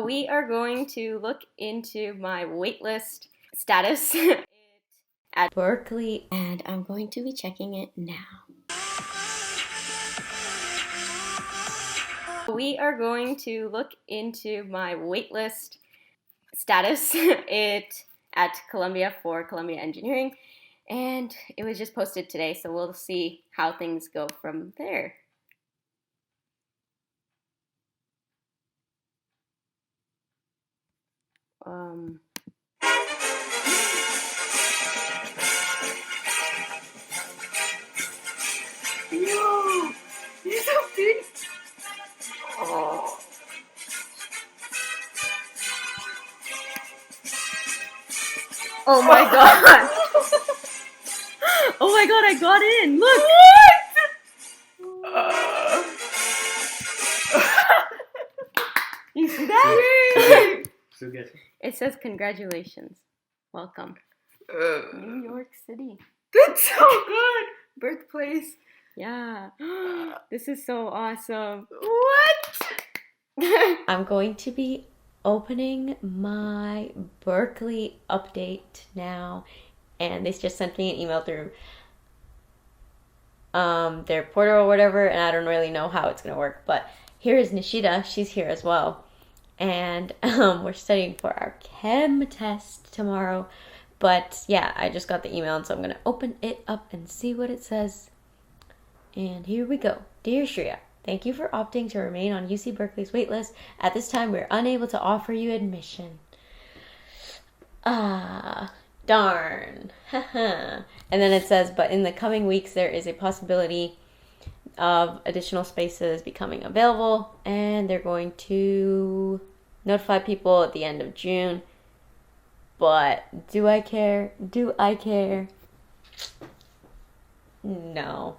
We are going to look into my waitlist status at Berkeley, and I'm going to be checking it now. We are going to look into my waitlist status at Columbia for Columbia Engineering, and it was just posted today, so we'll see how things go from there. Yo, he's so big. Oh. Oh my god! Oh my god, I got in! Look! What? You see that? So good. It says congratulations. Welcome. New York City. That's so good. Birthplace. Yeah. This is so awesome. What? I'm going to be opening my Berkeley update now, and they just sent me an email through their portal or whatever, and I don't really know how it's gonna work, but here is Nishida. She's here as well, and we're studying for our chem test tomorrow. But yeah, I just got the email, and so I'm gonna open it up and see what it says. And here we go. Dear Shreya, thank you for opting to remain on UC Berkeley's waitlist. At this time, we're unable to offer you admission. Ah, darn. And then it says, but in the coming weeks, there is a possibility of additional spaces becoming available, and they're going to notify people at the end of June. But do I care? Do I care? No.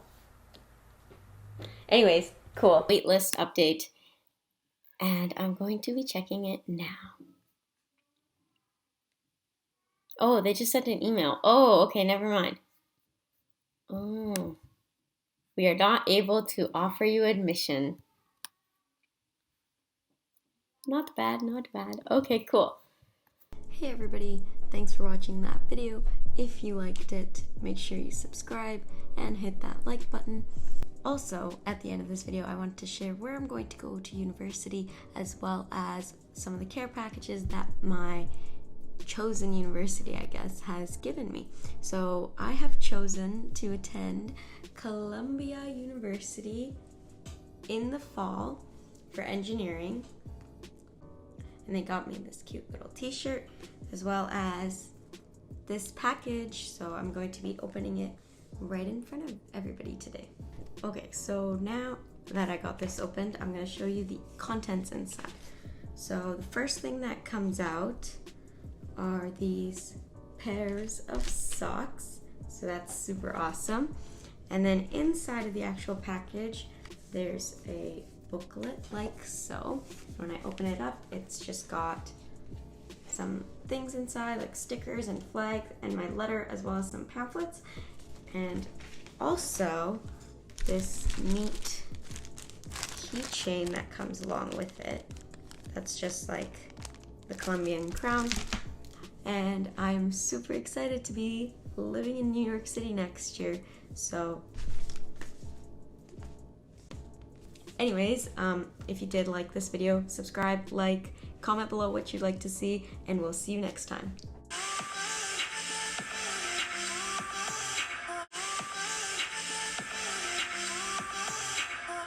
Anyways, cool. Waitlist update. And I'm going to be checking it now. Oh, they just sent an email. Oh, okay, never mind. Oh. We are not able to offer you admission. Not bad, not bad. Okay, cool. Hey everybody, thanks for watching that video. If you liked it, make sure you subscribe and hit that like button. Also, at the end of this video, I want to share where I'm going to go to university, as well as some of the care packages that my chosen university, I guess, has given me. So I have chosen to attend Columbia University in the fall for engineering. And they got me this cute little t-shirt, as well as this package. So I'm going to be opening it right in front of everybody today. Okay, so now that I got this opened, I'm going to show you the contents inside. So the first thing that comes out are these pairs of socks. So that's super awesome. And then inside of the actual package, there's a booklet like so. When I open it up, it's just got some things inside, like stickers and flags and my letter, as well as some pamphlets, and also this neat keychain that comes along with it. That's just like the Colombian crown, and I'm super excited to be living in New York City next year. So anyways, if you did like this video, subscribe, like, comment below what you'd like to see, and we'll see you next time.